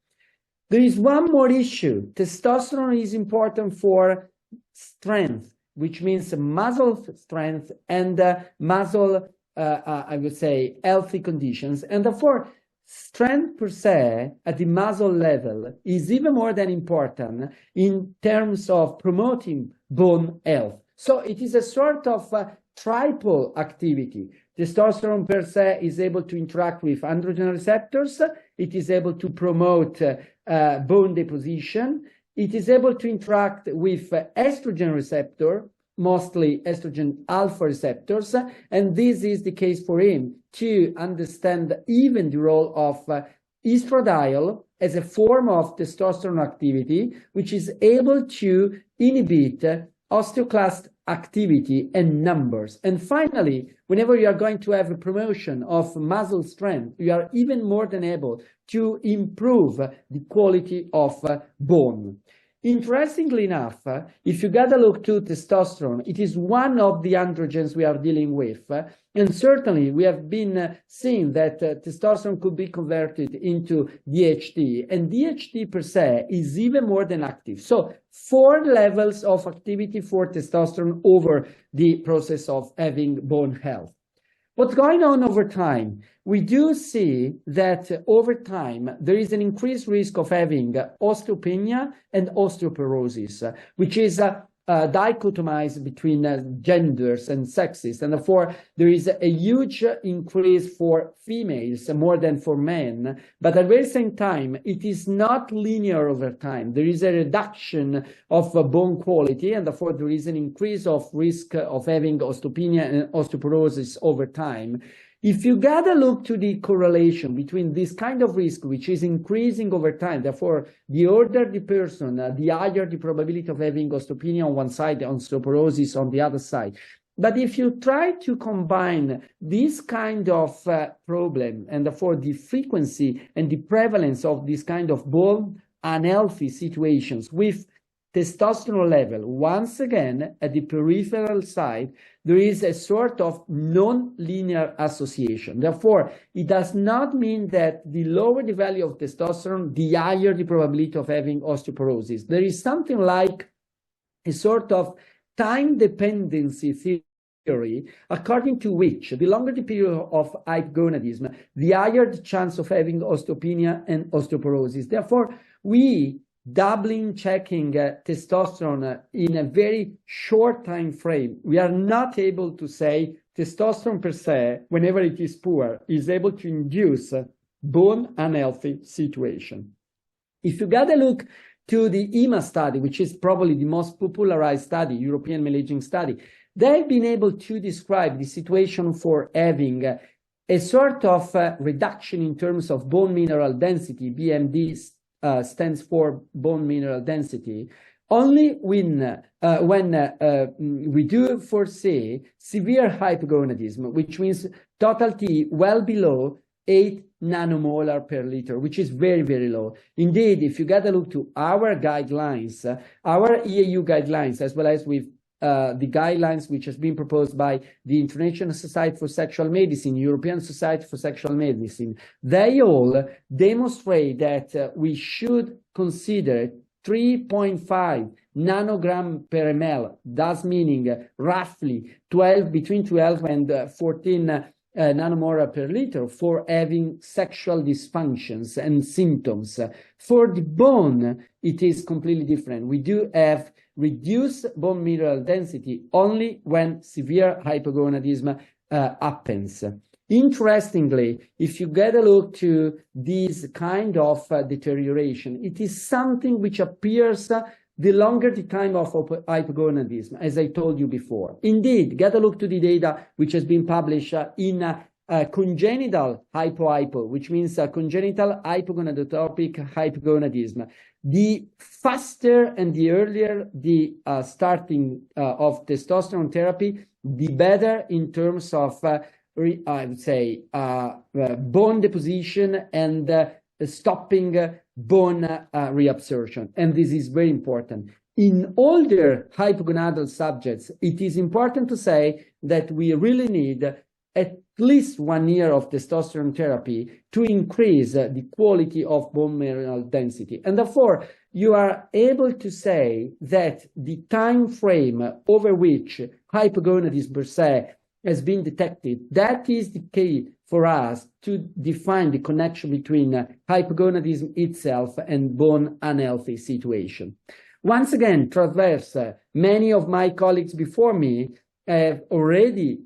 There is one more issue. Testosterone is important for strength, which means muscle strength and muscle, I would say, healthy conditions. And therefore, strength per se at the muscle level is even more than important in terms of promoting bone health. So it is a sort of triple activity. Testosterone per se is able to interact with androgen receptors. It is able to promote bone deposition. It is able to interact with estrogen receptor, mostly estrogen alpha receptors, and this is the case for him to understand even the role of estradiol as a form of testosterone activity, which is able to inhibit osteoclast activity and numbers. And finally, whenever you are going to have a promotion of muscle strength, you are even more than able to improve the quality of bone. Interestingly enough, if you got a look to testosterone, it is one of the androgens we are dealing with. And certainly we have been seeing that testosterone could be converted into DHT, and DHT per se is even more than active. So 4 levels of activity for testosterone over the process of having bone health. What's going on over time? We do see that over time, there is an increased risk of having osteopenia and osteoporosis, which is dichotomized between genders and sexes. And therefore, there is a huge increase for females more than for men. But at the very same time, it is not linear over time. There is a reduction of bone quality, and therefore there is an increase of risk of having osteopenia and osteoporosis over time. If you got a look to the correlation between this kind of risk, which is increasing over time, therefore, the older the person, the higher the probability of having osteopenia on one side, osteoporosis on the other side. But if you try to combine this kind of problem, and therefore the frequency and the prevalence of this kind of bone unhealthy situations with testosterone level, once again, at the peripheral side, there is a sort of non-linear association. Therefore, it does not mean that the lower the value of testosterone, the higher the probability of having osteoporosis. There is something like a sort of time dependency theory, according to which the longer the period of hypogonadism, the higher the chance of having osteopenia and osteoporosis. Therefore, we doubling checking testosterone in a very short time frame, we are not able to say testosterone per se, whenever it is poor, is able to induce bone unhealthy situation. If you got a look to the EMA study, which is probably the most popularized study, European Male Aging Study, they've been able to describe the situation for having a sort of reduction in terms of bone mineral density, BMD stands for bone mineral density, only when we do foresee severe hypogonadism, which means total T well below 8 nanomolar per liter, which is very, very low. Indeed, if you get a look to our guidelines, our EAU guidelines, as well as with the guidelines which has been proposed by the International Society for Sexual Medicine, European Society for Sexual Medicine, they all demonstrate that we should consider 3.5 nanogram per ml, thus meaning roughly between 12 and 14 nanomole per liter for having sexual dysfunctions and symptoms. For the bone, it is completely different. We do have reduced bone mineral density only when severe hypogonadism happens. Interestingly, if you get a look to this kind of deterioration, it is something which appears the longer the time of hypogonadism, as I told you before. Indeed, get a look to the data which has been published in congenital hypo, which means congenital hypogonadotropic hypogonadism. The faster and the earlier the starting of testosterone therapy, the better in terms of, I would say, bone deposition and stopping bone reabsorption. And this is very important. In older hypogonadal subjects, it is important to say that we really need at least 1 year of testosterone therapy to increase the quality of bone mineral density. And therefore, you are able to say that the time frame over which hypogonadism per se has been detected, that is the key for us to define the connection between hypogonadism itself and bone unhealthy situation. Once again, transverse, many of my colleagues before me have already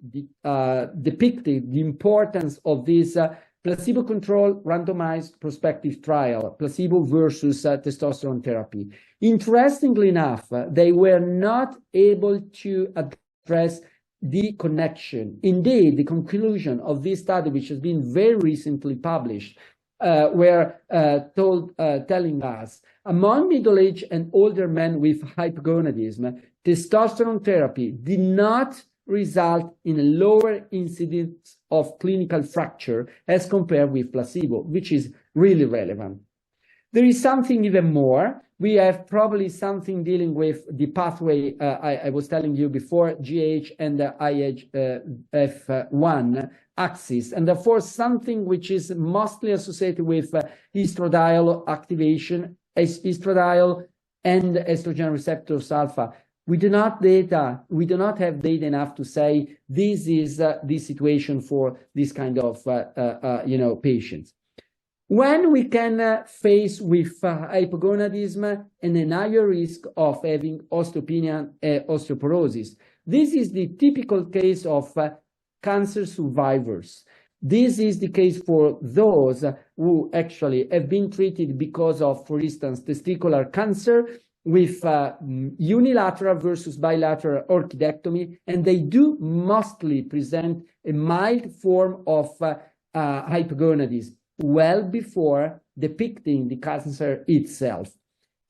depicted the importance of this placebo-controlled randomized prospective trial, placebo versus testosterone therapy. Interestingly enough, they were not able to address the connection. Indeed, the conclusion of this study, which has been very recently published, were telling us, among middle-aged and older men with hypogonadism, testosterone therapy did not result in a lower incidence of clinical fracture as compared with placebo, which is really relevant. There is something even more. We have probably something dealing with the pathway I was telling you before, GH and the IHF1 axis, and therefore something which is mostly associated with estradiol activation, estradiol and estrogen receptors alpha. We do not have data enough to say this is the situation for this kind of patients. When we can face with hypogonadism and a higher risk of having osteopenia and osteoporosis, this is the typical case of cancer survivors. This is the case for those who actually have been treated because of, for instance, testicular cancer with unilateral versus bilateral orchidectomy, and they do mostly present a mild form of hypogonadism well before depicting the cancer itself.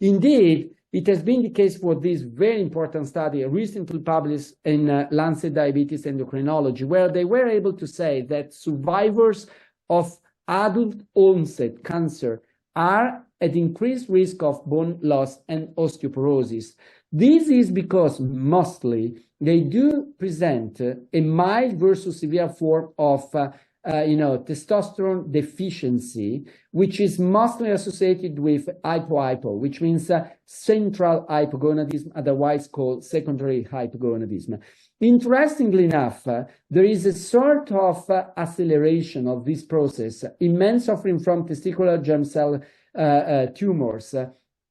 Indeed, it has been the case for this very important study recently published in Lancet Diabetes Endocrinology, where they were able to say that survivors of adult onset cancer are at increased risk of bone loss and osteoporosis. This is because mostly they do present a mild versus severe form of testosterone deficiency, which is mostly associated with hypo, which means central hypogonadism, otherwise called secondary hypogonadism. Interestingly enough, there is a sort of acceleration of this process in men suffering from testicular germ cell tumors,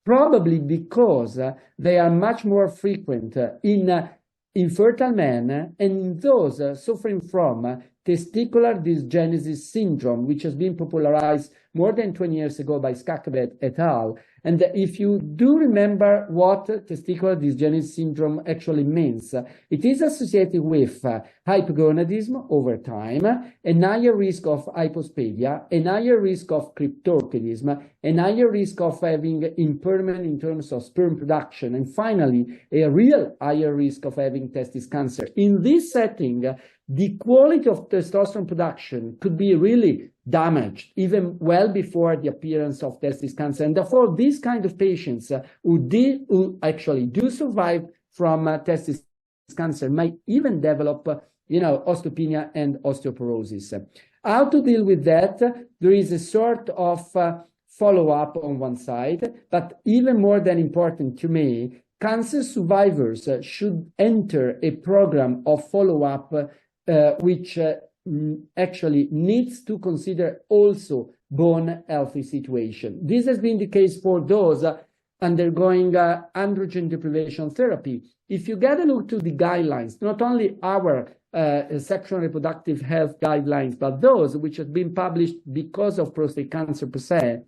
probably because they are much more frequent in infertile men and in those suffering from testicular dysgenesis syndrome, which has been popularized more than 20 years ago by Skakabet et al. And if you do remember what testicular dysgenesis syndrome actually means, it is associated with hypogonadism over time, a higher risk of hypospadia, a higher risk of cryptorchidism, a higher risk of having impairment in terms of sperm production, and finally, a real higher risk of having testis cancer. In this setting, the quality of testosterone production could be really damaged even well before the appearance of testis cancer. And therefore, these kind of patients who actually do survive from testis cancer might even develop, osteopenia and osteoporosis. How to deal with that? There is a sort of follow-up on one side, but even more than important to me, cancer survivors should enter a program of follow-up which actually needs to consider also bone healthy situation. This has been the case for those undergoing androgen deprivation therapy. If you get a look to the guidelines, not only our sexual and reproductive health guidelines, but those which have been published because of prostate cancer per se,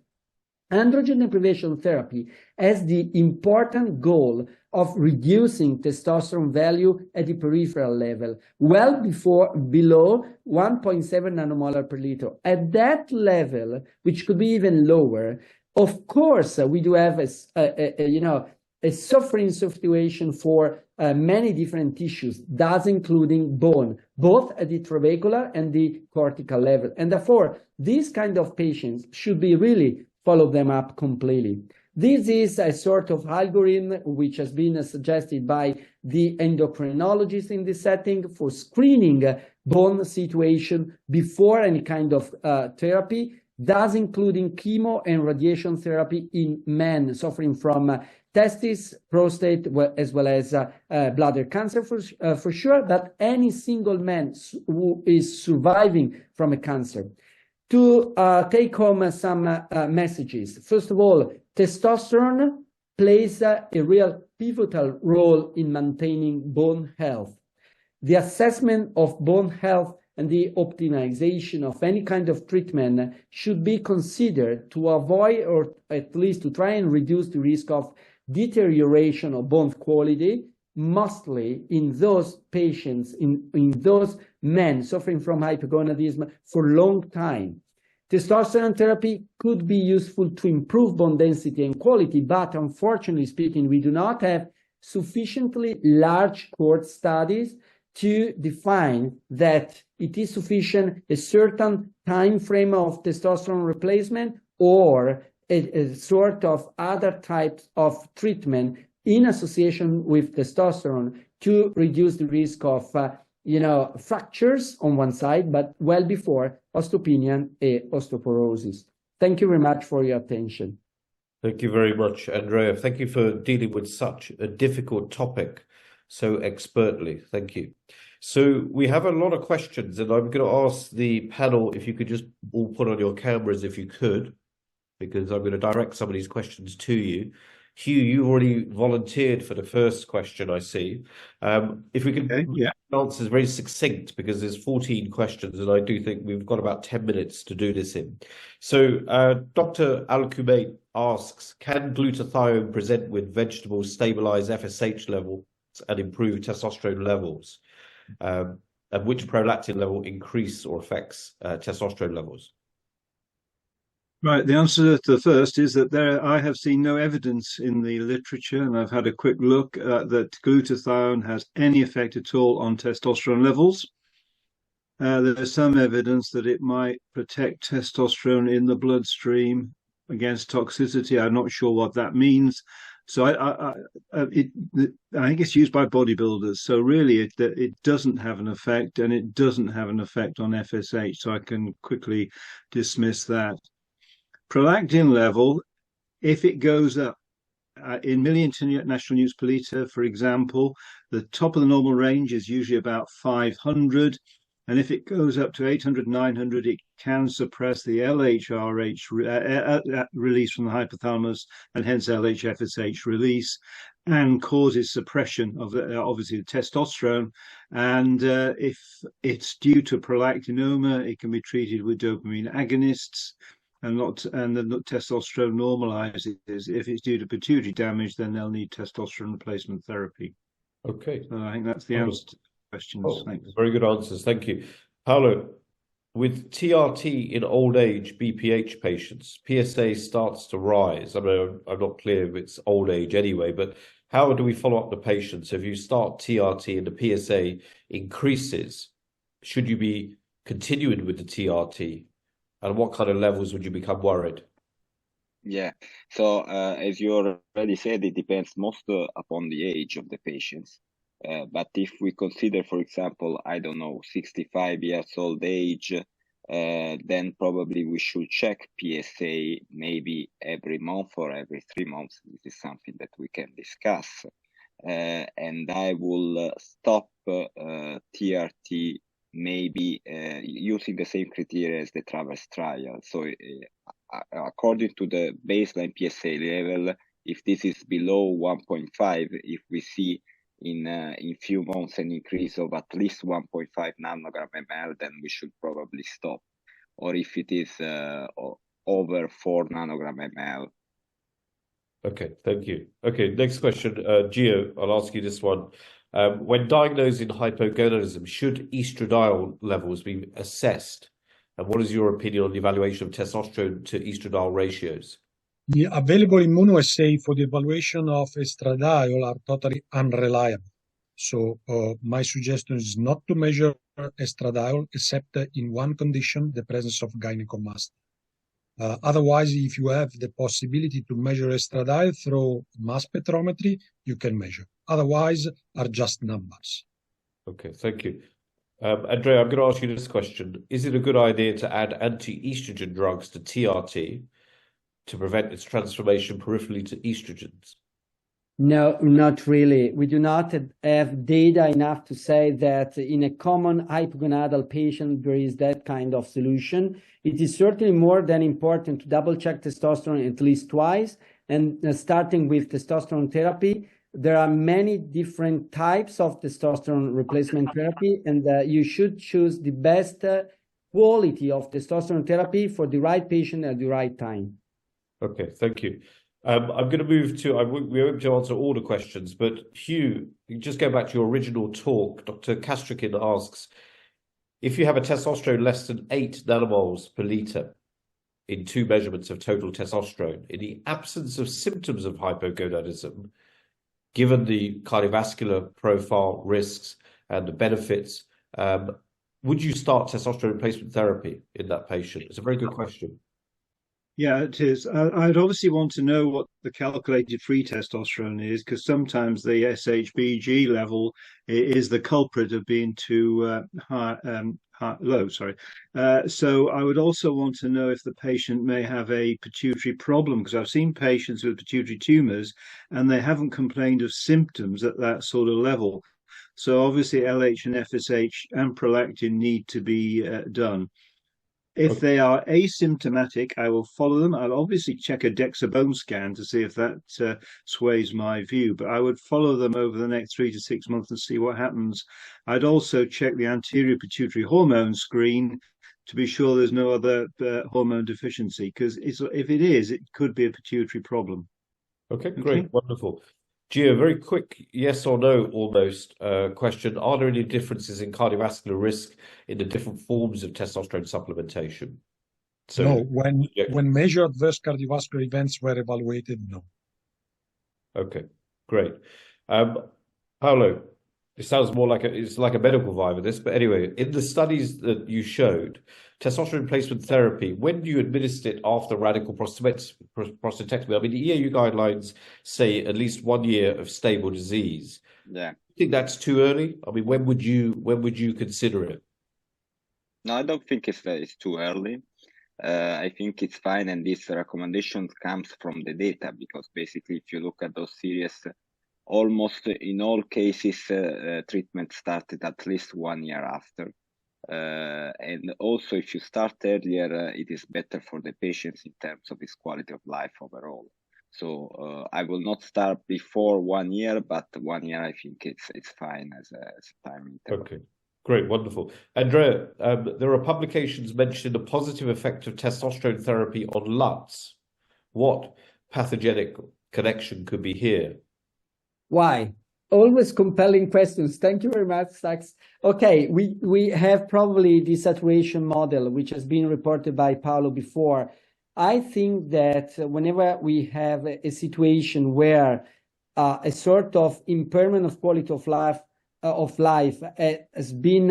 androgen deprivation therapy has the important goal of reducing testosterone value at the peripheral level, well below 1.7 nanomolar per liter. At that level, which could be even lower, of course, we do have a suffering situation for many different tissues, thus including bone, both at the trabecular and the cortical level. And therefore, these kind of patients should be really follow them up completely. This is a sort of algorithm which has been suggested by the endocrinologist in this setting for screening bone situation before any kind of therapy, thus including chemo and radiation therapy in men suffering from testis, prostate, as well as bladder cancer for sure, but any single man who is surviving from a cancer. To take home some messages. First of all, testosterone plays a real pivotal role in maintaining bone health. The assessment of bone health and the optimization of any kind of treatment should be considered to avoid, or at least to try and reduce the risk of deterioration of bone quality, mostly in those patients, in those men suffering from hypogonadism for a long time. Testosterone therapy could be useful to improve bone density and quality, but unfortunately speaking, we do not have sufficiently large cohort studies to define that it is sufficient a certain time frame of testosterone replacement or a sort of other types of treatment in association with testosterone to reduce the risk of fractures on one side, but well before osteopenia and osteoporosis. Thank you very much for your attention. Thank you very much, Andrea. Thank you for dealing with such a difficult topic so expertly. Thank you. So we have a lot of questions, and I'm going to ask the panel if you could just all put on your cameras if you could, because I'm going to direct some of these questions to you. Hugh, you already volunteered for the first question, I see. If we could answer very succinct, because there's 14 questions, and I do think we've got about 10 minutes to do this in. So Dr. Al-Kumayt asks, can glutathione present with vegetables stabilize FSH levels and improve testosterone levels? And which prolactin level increase or affects testosterone levels? Right. The answer to the first is that I have seen no evidence in the literature, and I've had a quick look, that glutathione has any effect at all on testosterone levels. There's some evidence that it might protect testosterone in the bloodstream against toxicity. I'm not sure what that means. So I think it's used by bodybuilders. So really, it doesn't have an effect, and it doesn't have an effect on FSH. So I can quickly dismiss that. Prolactin level, if it goes up in million international units per liter, for example, the top of the normal range is usually about 500. And if it goes up to 800, 900, it can suppress the LHRH release from the hypothalamus, and hence LHFSH release, and causes suppression of obviously the testosterone. And if it's due to prolactinoma, it can be treated with dopamine agonists. And the testosterone normalizes. If it's due to pituitary damage, then they'll need testosterone replacement therapy. Okay. So I think that's the answer to the questions. Thanks. Very good answers. Thank you. Paolo, with TRT in old age BPH patients, PSA starts to rise. I mean, I'm not clear if it's old age anyway, but how do we follow up the patients? If you start TRT and the PSA increases, should you be continuing with the TRT? And what kind of levels would you become worried? Yeah, so as you already said, it depends most upon the age of the patients. But if we consider, for example, 65 years old age, then probably we should check PSA maybe every month or every 3 months. This is something that we can discuss. And I will stop TRT maybe using the same criteria as the TRAVERS trial. So according to the baseline PSA level, if this is below 1.5, if we see in few months an increase of at least 1.5 nanogram ml, then we should probably stop. Or if it is over 4 nanogram ml. Okay, thank you. Okay, next question. Gio, I'll ask you this one. When diagnosing hypogonadism, should estradiol levels be assessed? And what is your opinion on the evaluation of testosterone to estradiol ratios? The available immunoassay for the evaluation of estradiol are totally unreliable. So my suggestion is not to measure estradiol except in one condition, the presence of gynecomastia. Otherwise, if you have the possibility to measure estradiol through mass spectrometry, you can measure. Otherwise, are just numbers. Okay, thank you. Andrea, I'm going to ask you this question. Is it a good idea to add anti-estrogen drugs to TRT to prevent its transformation peripherally to estrogens? No, not really. We do not have data enough to say that in a common hypogonadal patient there is that kind of solution. It is certainly more than important to double check testosterone at least twice. And starting with testosterone therapy, there are many different types of testosterone replacement therapy, and you should choose the best quality of testosterone therapy for the right patient at the right time. Okay, thank you. I'm going to move to, we're able to answer all the questions, but Hugh, you just go back to your original talk. Dr. Kastrikin asks, if you have a testosterone less than 8 nanomoles per liter in 2 measurements of total testosterone, in the absence of symptoms of hypogonadism, given the cardiovascular profile risks and the benefits, would you start testosterone replacement therapy in that patient? It's a very good question. Yeah, it is. I'd obviously want to know what the calculated free testosterone is, because sometimes the SHBG level is the culprit of being too low. Sorry. So I would also want to know if the patient may have a pituitary problem, because I've seen patients with pituitary tumors and they haven't complained of symptoms at that sort of level. So obviously LH and FSH and prolactin need to be done. If they are asymptomatic, I will follow them. I'll obviously check a DEXA bone scan to see if that sways my view, but I would follow them over the next 3 to 6 months and see what happens. I'd also check the anterior pituitary hormone screen to be sure there's no other hormone deficiency, because if it is, it could be a pituitary problem. Okay, great, wonderful. Gio, very quick yes or no almost question. Are there any differences in cardiovascular risk in the different forms of testosterone supplementation? So, no, when measured adverse cardiovascular events were evaluated, no. Okay, great. Paolo, it sounds more like it's like a medical vibe, this, but anyway, in the studies that you showed, testosterone replacement therapy, when do you administer it after radical prostatectomy? I mean, the EAU guidelines say at least 1 year of stable disease. Yeah. You think that's too early? I mean, when would you consider it? No, I don't think it's too early. I think it's fine, and this recommendation comes from the data, because basically if you look at those series, almost in all cases, treatment started at least 1 year after. And also, if you start earlier, it is better for the patients in terms of his quality of life overall. So I will not start before 1 year, but 1 year I think it's fine as a time interval. Okay, great, wonderful. Andrea, there are publications mentioning the positive effect of testosterone therapy on LUTs. What pathogenic connection could be here? Why? Always compelling questions. Thank you very much, Sachs. Okay, we have probably the saturation model, which has been reported by Paolo before. I think that whenever we have a situation where a sort of impairment of quality of life has been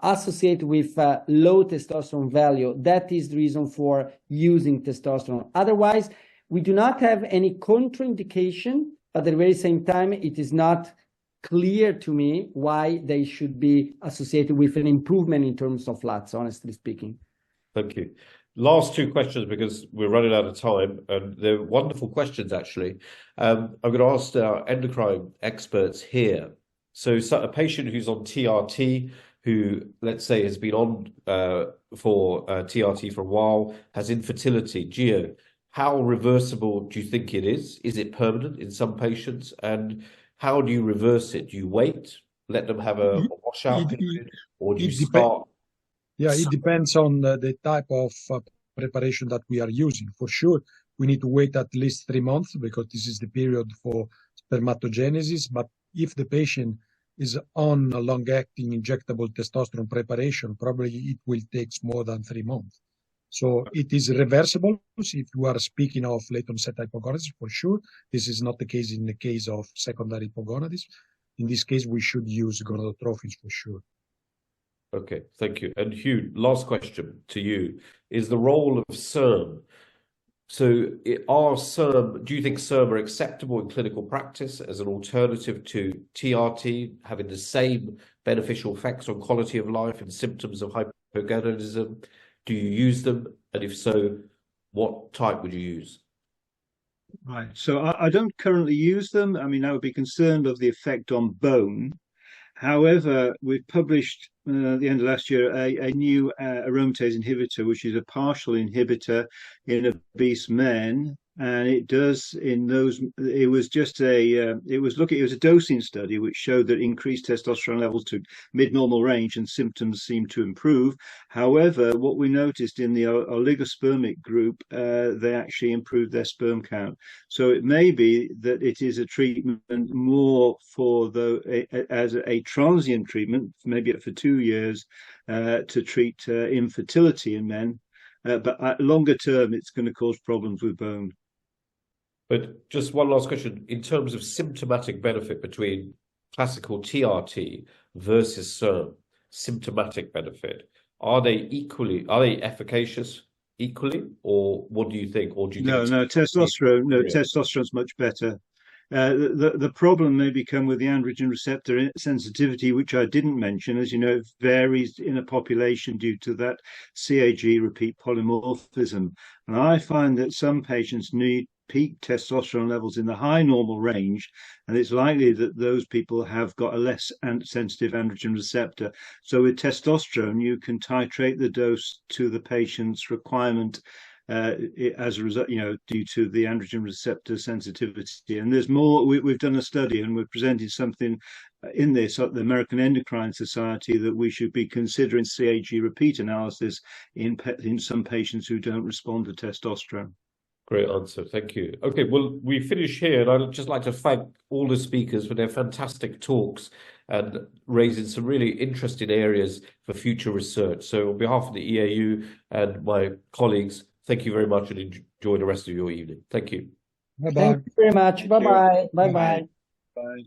associated with low testosterone value, that is the reason for using testosterone. Otherwise, we do not have any contraindication. At the very same time, it is not clear to me why they should be associated with an improvement in terms of LUTs, honestly speaking. Thank you. Last 2 questions, because we're running out of time, and they're wonderful questions, actually. I'm going to ask our endocrine experts here. So a patient who's on TRT, who, let's say, has been on for TRT for a while, has infertility. Gio, how reversible do you think it is? Is it permanent in some patients? And how do you reverse it? Do you wait, let them have a washout period, or do you start? Yeah, it depends on the type of preparation that we are using. For sure, we need to wait at least 3 months because this is the period for spermatogenesis. But if the patient is on a long-acting injectable testosterone preparation, probably it will take more than 3 months. So it is reversible. If you are speaking of late-onset hypogonadism, for sure. This is not the case in the case of secondary hypogonadism. In this case, we should use gonadotropins for sure. Okay, thank you. And Hugh, last question to you is the role of SERM. So do you think SERM are acceptable in clinical practice as an alternative to TRT, having the same beneficial effects on quality of life and symptoms of hypogonadism? Do you use them? And if so, what type would you use? Right. So I don't currently use them. I mean, I would be concerned of the effect on bone. However, we've published at the end of last year a new aromatase inhibitor, which is a partial inhibitor in obese men, and it does in those. It was a dosing study which showed that increased testosterone levels to mid-normal range and symptoms seemed to improve. However, what we noticed in the oligospermic group, they actually improved their sperm count. So it may be that it is a treatment more as a transient treatment, maybe for 2 years, to treat infertility in men. But at longer term, it's going to cause problems with bone. But just one last question. In terms of symptomatic benefit between classical TRT versus SERM, symptomatic benefit, are they efficacious equally, or what do you think? Or do you think testosterone's much better. The problem may become with the androgen receptor sensitivity, which I didn't mention. As you know, it varies in a population due to that CAG repeat polymorphism. And I find that some patients need peak testosterone levels in the high normal range, and it's likely that those people have got a less sensitive androgen receptor. So with testosterone, you can titrate the dose to the patient's requirement as a result, due to the androgen receptor sensitivity. And there's more. We've done a study, and we've presented something in this at the American Endocrine Society that we should be considering CAG repeat analysis in some patients who don't respond to testosterone. Great answer. Thank you. Okay, well, we finish here, and I'd just like to thank all the speakers for their fantastic talks and raising some really interesting areas for future research. So on behalf of the EAU and my colleagues, thank you very much and enjoy the rest of your evening. Thank you. Bye-bye. Thank you very much. Bye-bye. Bye-bye. Bye.